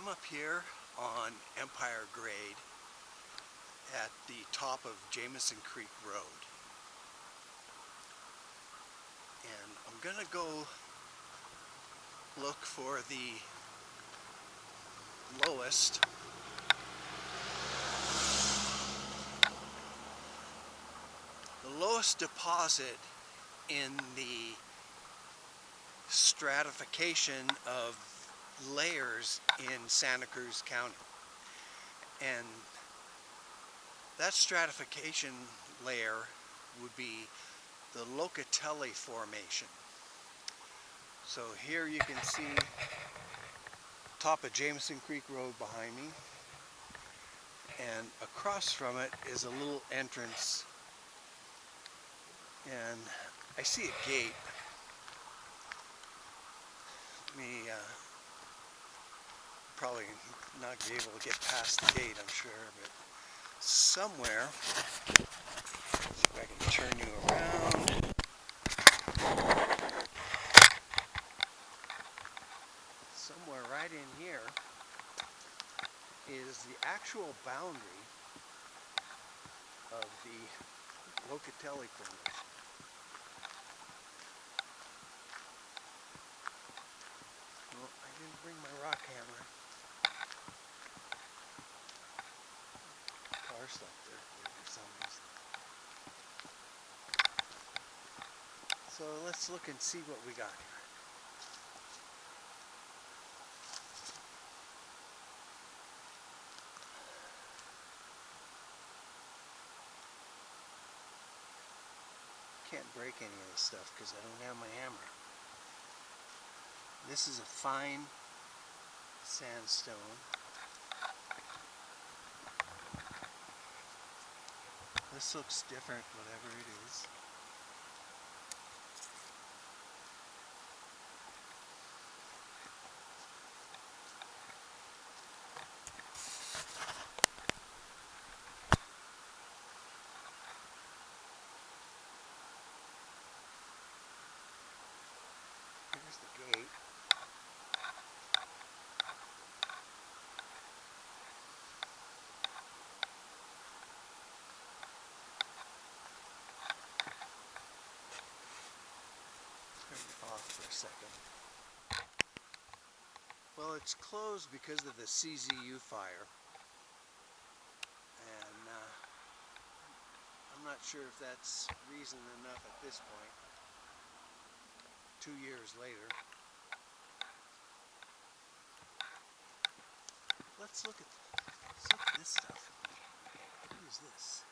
I'm up here on Empire Grade at the top of Jameson Creek Road, and I'm gonna go look for the lowest deposit in the stratification of layers in Santa Cruz County. And that stratification layer would be the Locatelli Formation. So here you can see top of Jameson Creek Road behind me, and across from it is a little entrance, and I see a gate. Probably not be able to get past the gate, I'm sure, but somewhere, see if I can turn you around. Somewhere right in here is the actual boundary of the Locatelli Formation. Well, I didn't bring my rock hammer. Car stopped there for some reason. So let's look and see what we got here. Can't break any of this stuff because I don't have my hammer. This is a fine sandstone. This looks different, whatever it is. Here's the gate. Turn it off for a second. Well, it's closed because of the CZU fire, and I'm not sure if that's reason enough at this point, 2 years later. Let's look at this stuff. What is this?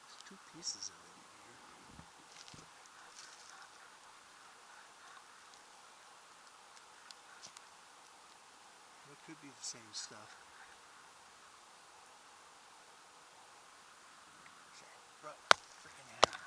There's 2 pieces of it in here. What could be the same stuff? Brought my freaking hammer.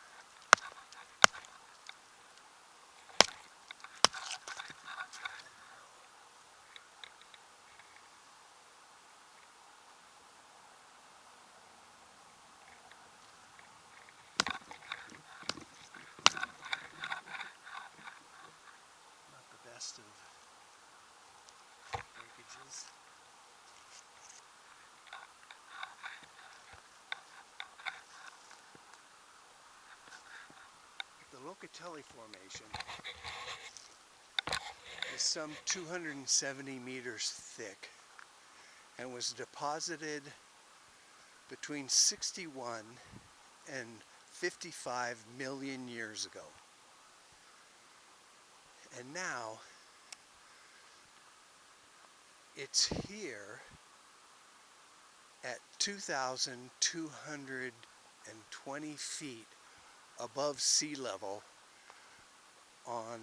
Not the best of breakages. The Locatelli Formation is some 270 meters thick and was deposited between 61 and 55 million years ago. And now it's here at 2,220 feet above sea level on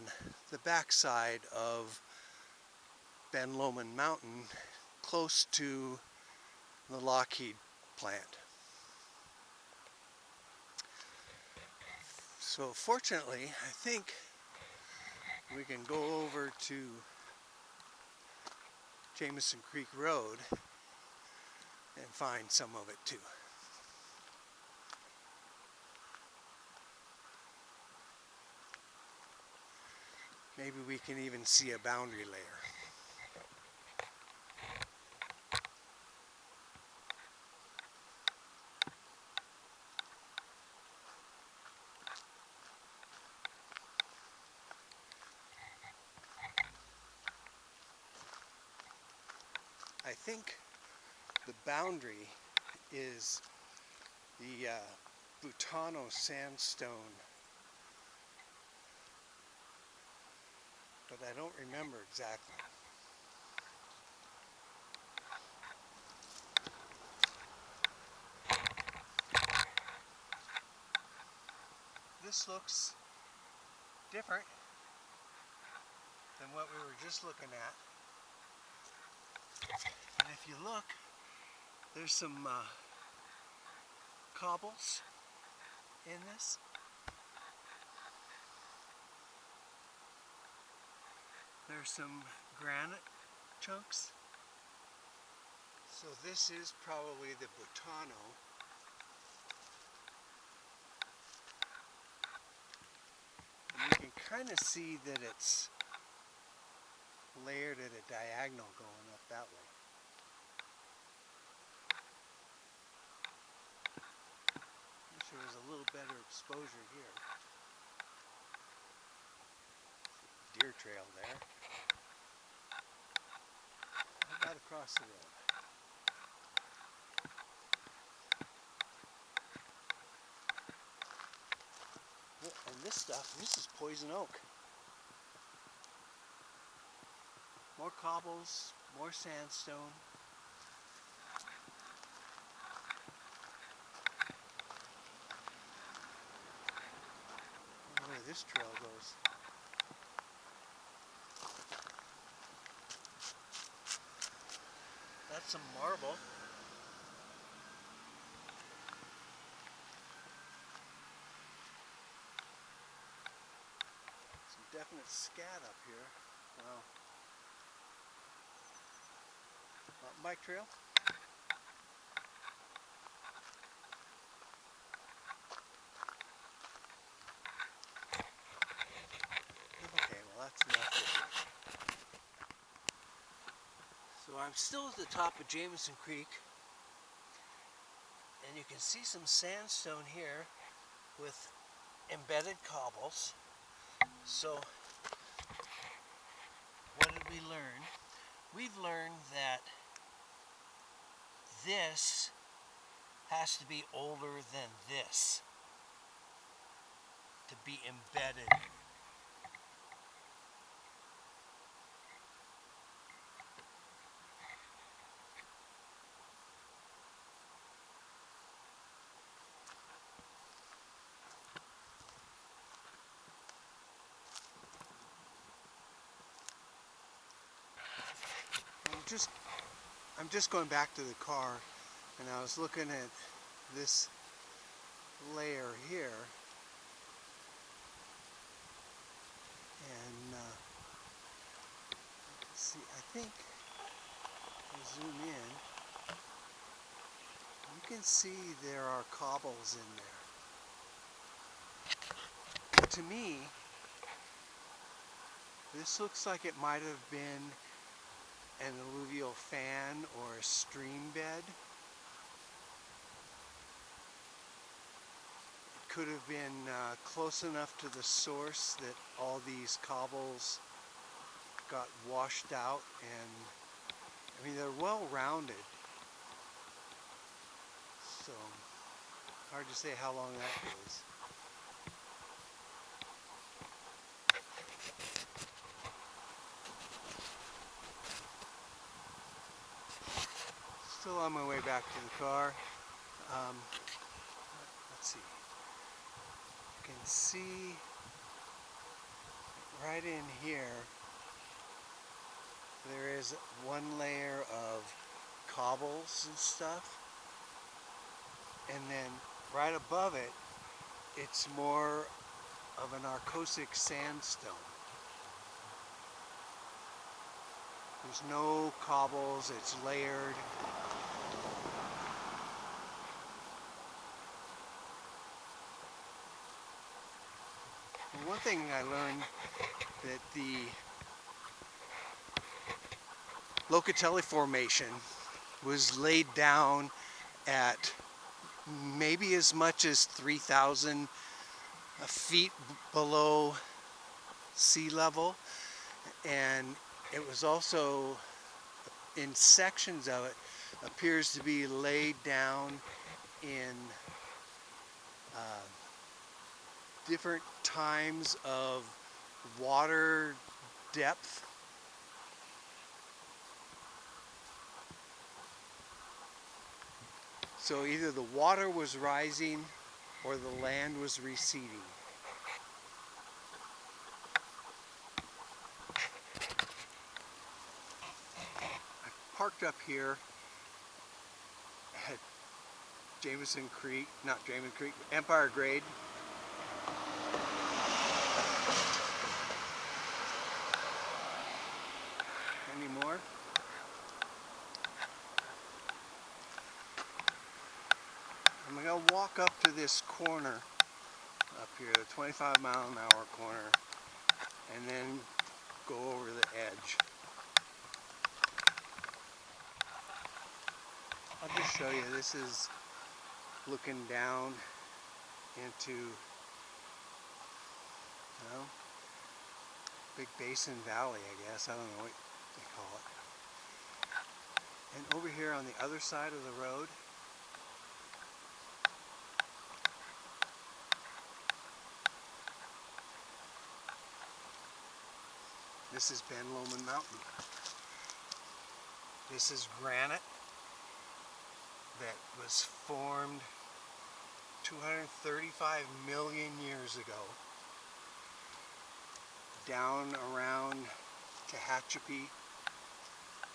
the backside of Ben Lomond Mountain, close to the Lockheed plant. So fortunately, I think we can go over to Jameson Creek Road and find some of it too. Maybe we can even see a boundary layer. I think the boundary is the Butano sandstone, but I don't remember exactly. This looks different than what we were just looking at. And if you look, there's some cobbles in this. There's some granite chunks. So this is probably the Butano. And you can kind of see that it's layered at a diagonal going up that way. Wish there was a little better exposure here. Deer trail there. How about across the road? And this stuff, this is poison oak. More cobbles, more sandstone. I wonder where this trail goes. That's some marble. Some definite scat up here. Wow. Mountain bike trail. Okay, well that's enough. So I'm still at the top of Jameson Creek, and you can see some sandstone here with embedded cobbles. So what did we learn? We've learned that this has to be older than this to be embedded. I'm just going back to the car, and I was looking at this layer here, and let's see, I think if I zoom in, you can see there are cobbles in there. To me, this looks like it might have been an alluvial fan or a stream bed. It could have been close enough to the source that all these cobbles got washed out, and I mean they're well rounded, so hard to say how long that goes. Still on my way back to the car. Let's see. You can see right in here there is one layer of cobbles and stuff, and then right above it it's more of an arcosic sandstone. There's no cobbles, it's layered. And one thing I learned, that the Locatelli Formation was laid down at maybe as much as 3,000 feet below sea level, and it was also in sections of it appears to be laid down in uh, different times of water depth. So either the water was rising or the land was receding. I parked up here at Jameson Creek, not Jameson Creek, Empire Grade. Any more? I'm going to walk up to this corner up here, the 25-mile-an-hour corner, and then go over the edge. I'll just show you, this is looking down into, Big Basin Valley, I guess. I don't know what they call it. And over here on the other side of the road, this is Ben Lomond Mountain. This is granite that was formed 235 million years ago down around Tehachapi,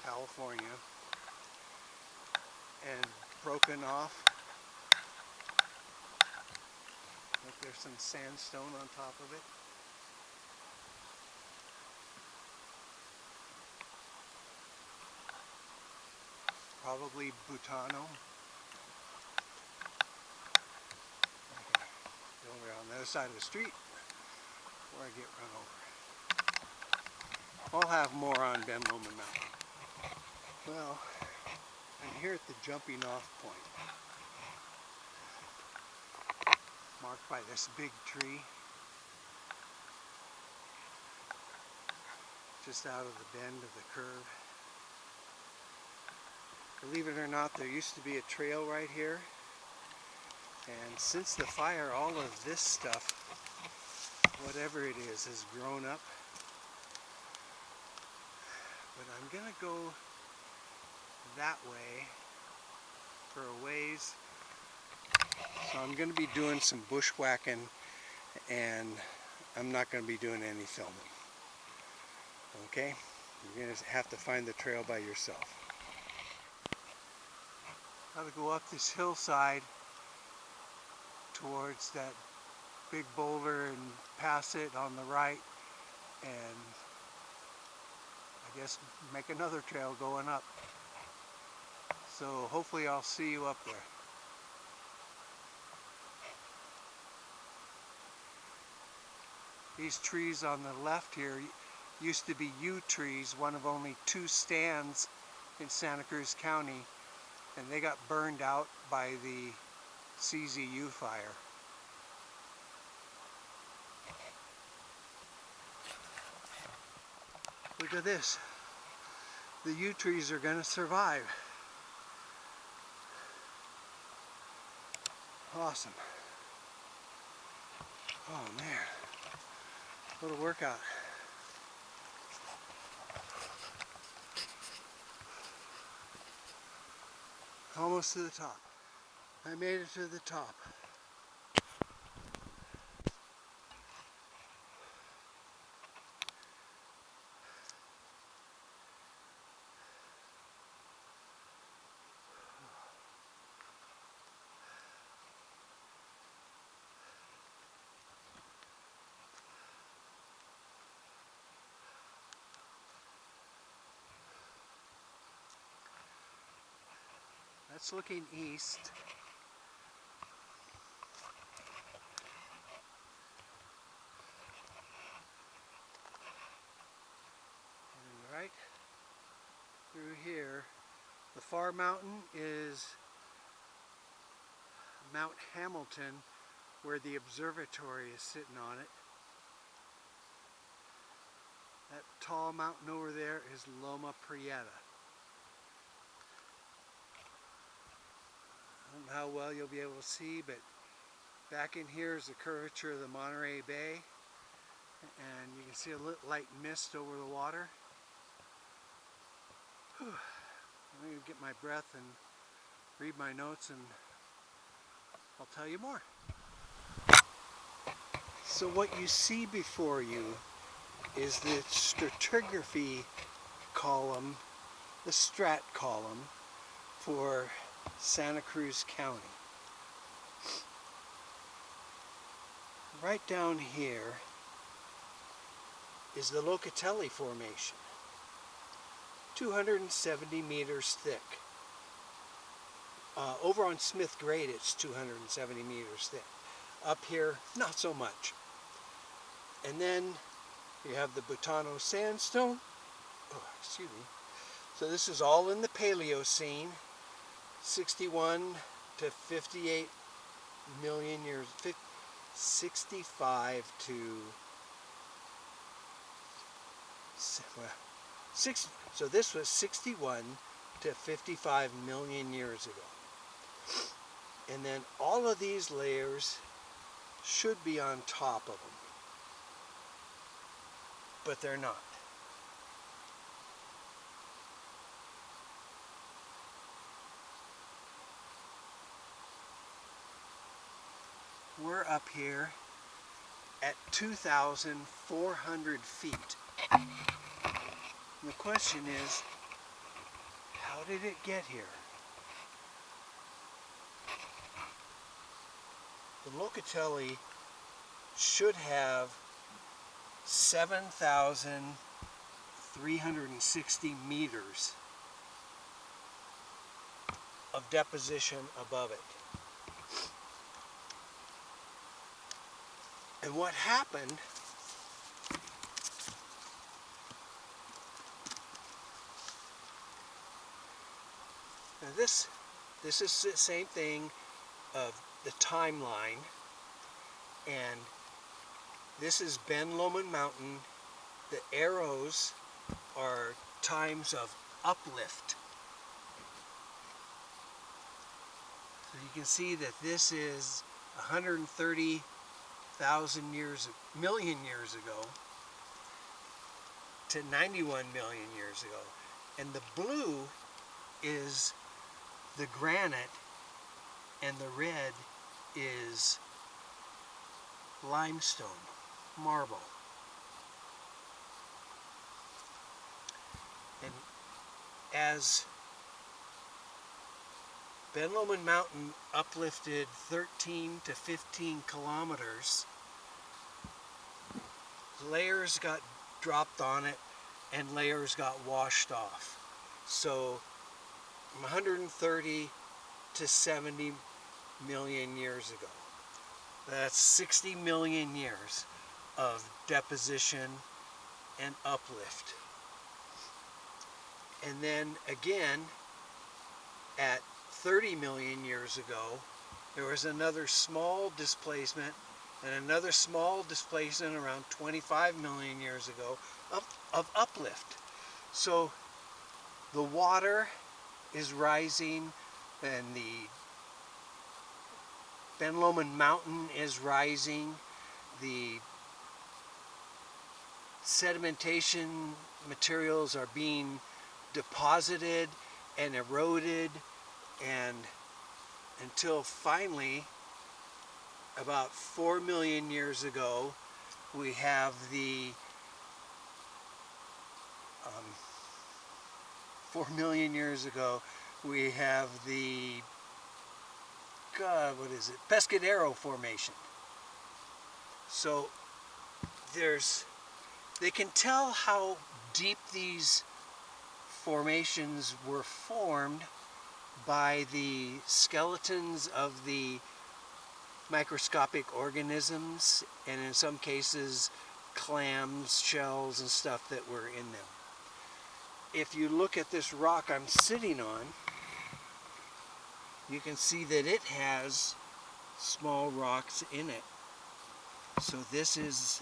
California, and broken off. Look, there's some sandstone on top of it. Probably Butano. Okay, go over on the other side of the street before I get run over. I'll have more on Ben Lomond Mountain. Well, I'm here at the jumping off point, marked by this big tree just out of the bend of the curve. Believe it or not, there used to be a trail right here, and since the fire, all of this stuff, whatever it is, has grown up. But I'm gonna go that way for a ways, so I'm gonna be doing some bushwhacking, and I'm not gonna be doing any filming. Okay? You're gonna have to find the trail by yourself. Got to go up this hillside towards that big boulder and pass it on the right, and I guess make another trail going up. So hopefully I'll see you up there. These trees on the left here used to be yew trees, one of only 2 stands in Santa Cruz County, and they got burned out by the CZU fire. Look at this. The yew trees are going to survive. Awesome. Oh man, what a workout. Almost to the top. I made it to the top. That's looking east. And right through here, the far mountain is Mount Hamilton, where the observatory is sitting on it. That tall mountain over there is Loma Prieta. don't know how well you'll be able to see, but back in here is the curvature of the Monterey Bay, and you can see a light mist over the water. Whew. I'm going to get my breath and read my notes, and I'll tell you more. So what you see before you is the stratigraphy column, the strat column for Santa Cruz County. Right down here is the Locatelli Formation, 270 meters thick. Over on Smith Grade it's 270 meters thick. Up here, not so much. And then you have the Butano Sandstone. Oh, excuse me. So this is all in the Paleocene, 61 to 58 million years, 65 to, well, so this was 61 to 55 million years ago. And then all of these layers should be on top of them, but they're not. We're up here at 2,400 feet. And the question is, how did it get here? The Locatelli should have 7,360 meters of deposition above it. And what happened, now this is the same thing of the timeline, and this is Ben Lomond Mountain. The arrows are times of uplift. So you can see that this is 130,000 million years ago to 91 million years ago. And the blue is the granite, and the red is limestone, marble. And as Ben Lomond Mountain uplifted 13 to 15 kilometers, layers got dropped on it and layers got washed off. So from 130 to 70 million years ago. That's 60 million years of deposition and uplift. And then again, at 30 million years ago, there was another small displacement and another small displacement around 25 million years ago of uplift. So the water is rising, and the Ben Lomond Mountain is rising. The sedimentation materials are being deposited and eroded, and until finally, about 4 million years ago, we have the 4 million years ago, we have the Pescadero Formation. So they can tell how deep these formations were formed by the skeletons of the microscopic organisms, and in some cases clams, shells, and stuff that were in them. If you look at this rock I'm sitting on, you can see that it has small rocks in it. So this is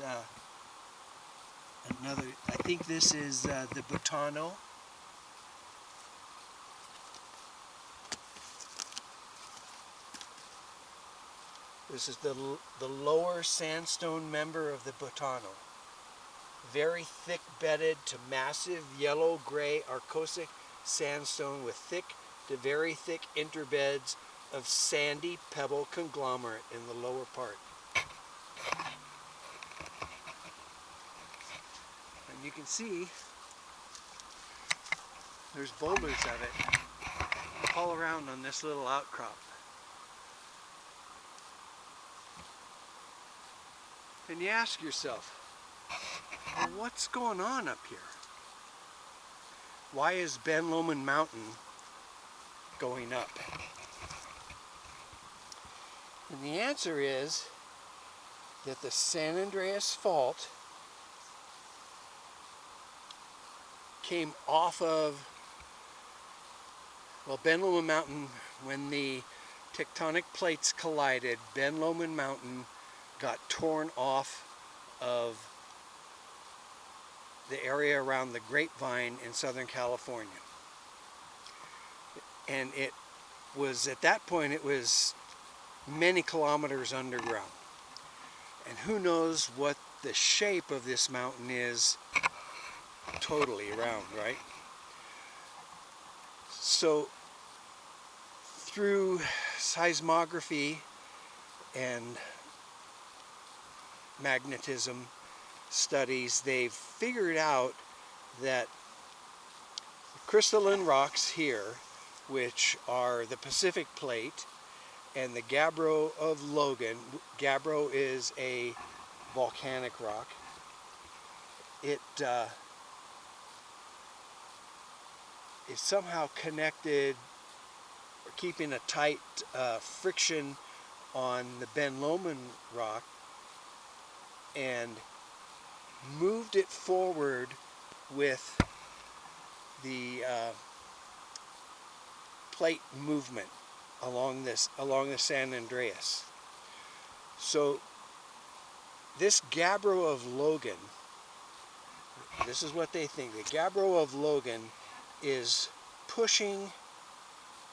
another, I think this is the Butano. This is the lower sandstone member of the Botano. Very thick bedded to massive yellow-gray Arcosic sandstone with thick to very thick interbeds of sandy pebble conglomerate in the lower part. And you can see there's boulders of it all around on this little outcrop. And you ask yourself, well, what's going on up here? Why is Ben Lomond Mountain going up? And the answer is that the San Andreas Fault came off of, well, Ben Lomond Mountain, when the tectonic plates collided, Ben Lomond Mountain got torn off of the area around the Grapevine in Southern California. And it was, at that point, it was many kilometers underground. And who knows what the shape of this mountain is totally around, right? So through seismography and magnetism studies, they've figured out that crystalline rocks here, which are the Pacific Plate and the Gabbro of Logan. Gabbro is a volcanic rock. It is somehow connected, or keeping a tight friction on the Ben Lomond rock, and moved it forward with the plate movement along the San Andreas. So this Gabbro of Logan, this is what they think. The Gabbro of Logan is pushing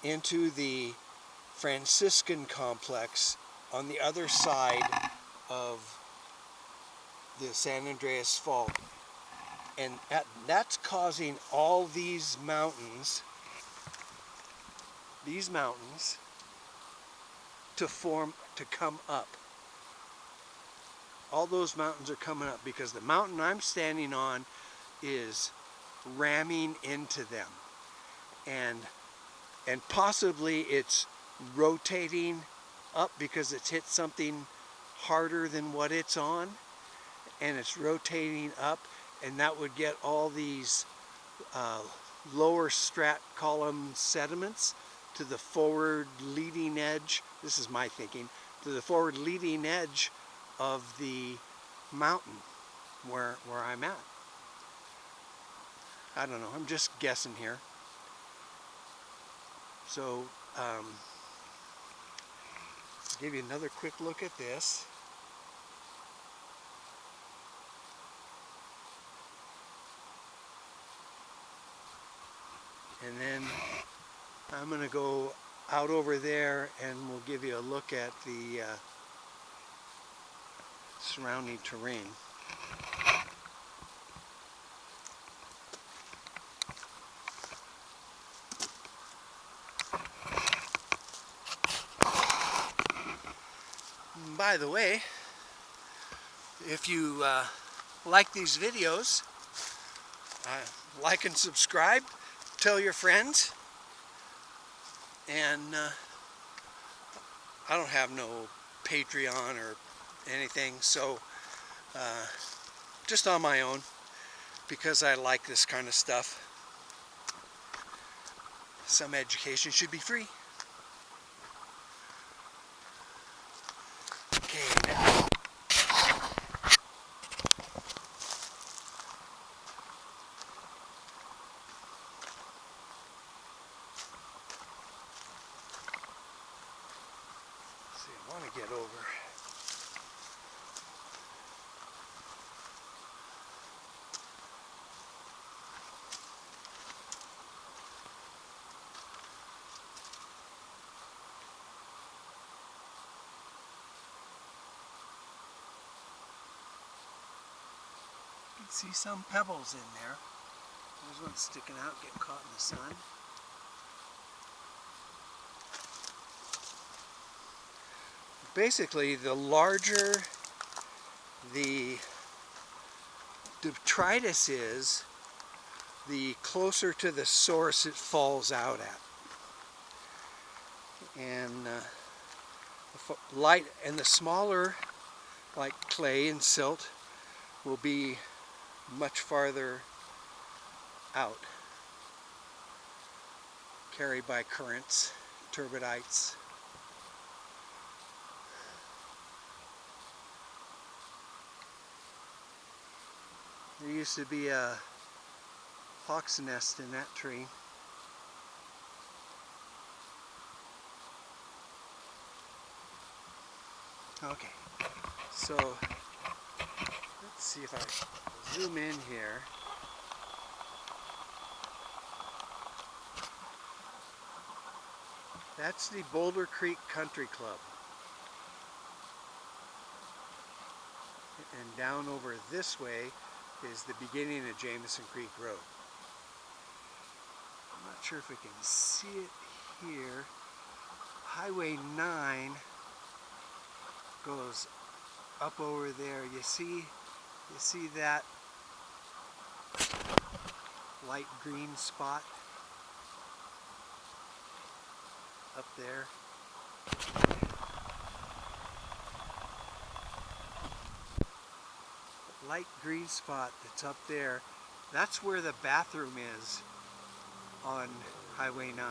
into the Franciscan complex on the other side of the San Andreas Fault, and that's causing all these mountains to form, to come up. All those mountains are coming up because the mountain I'm standing on is ramming into them, and possibly it's rotating up because it's hit something harder than what it's on, and it's rotating up, and that would get all these lower strat column sediments to the forward leading edge. This is my thinking, to the forward leading edge of the mountain where I'm at. I don't know, I'm just guessing here. So I'll give you another quick look at this. And then I'm going to go out over there and we'll give you a look at the surrounding terrain. And by the way, if you like these videos, like and subscribe, tell your friends, and I don't have no Patreon or anything, so just on my own, because I like this kind of stuff. Some education should be free. Okay, now. See, I want to get over. See some pebbles in there. There's one sticking out, getting caught in the sun. Basically, the larger the detritus is, the closer to the source it falls out at. And the smaller, like clay and silt, will be much farther out, carried by currents, turbidites. There used to be a hawk's nest in that tree. Okay, so let's see if I zoom in here. That's the Boulder Creek Country Club. And down over this way is the beginning of Jameson Creek Road. I'm not sure if we can see it here. Highway 9 goes up over there. You see that light green spot up there? That light green spot that's up there, that's where the bathroom is on Highway 9.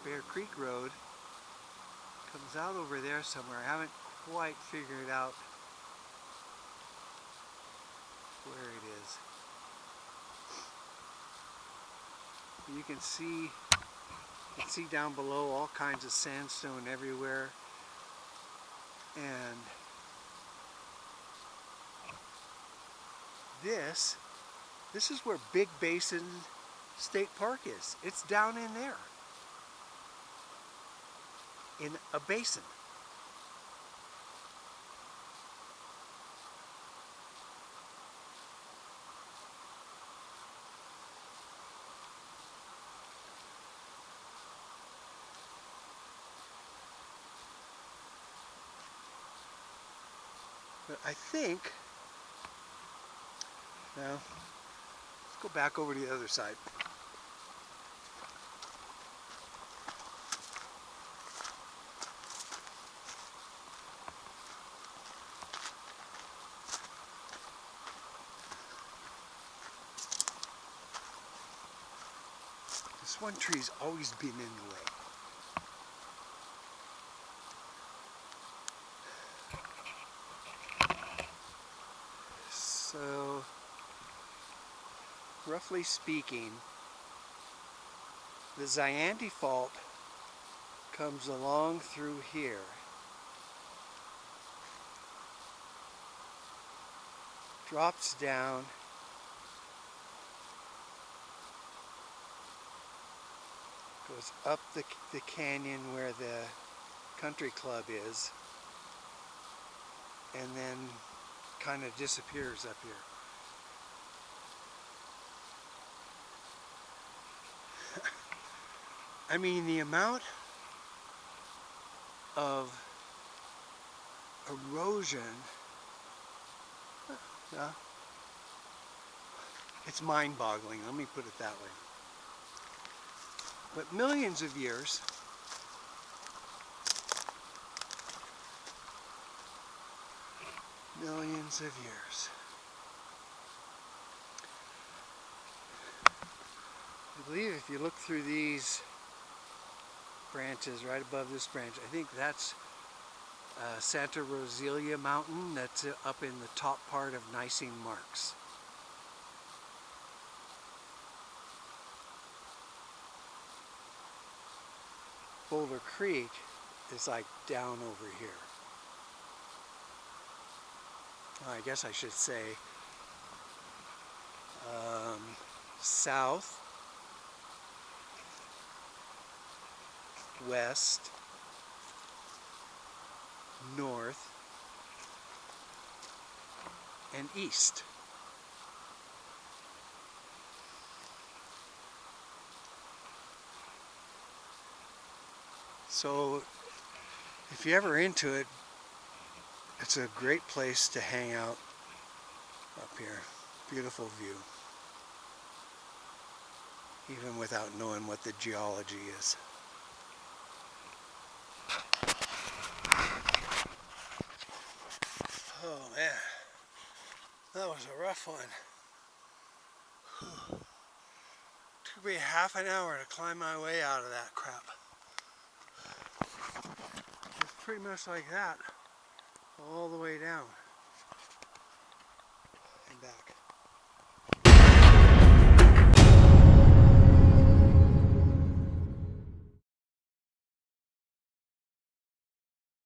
Bear Creek Road comes out over there somewhere. I haven't quite figured out where it is. You can see down below all kinds of sandstone everywhere. And this is where Big Basin State Park is. It's down in there, in a basin. But I think, now, let's go back over to the other side. This one tree's always been in the way. So, roughly speaking, the Zayante Fault comes along through here. Drops down, goes up the canyon where the country club is, and then kind of disappears up here. I mean, the amount of erosion, it's mind-boggling, let me put it that way. But millions of years, millions of years. I believe if you look through these branches right above this branch, I think that's Santa Rosalia Mountain. That's up in the top part of Nicene Marks. Boulder Creek is like down over here. I guess I should say south, west, north, and east. So if you're ever into it, it's a great place to hang out up here. Beautiful view. Even without knowing what the geology is. Oh man, that was a rough one. Took me half an hour to climb my way out of that crap. It's pretty much like that all the way down.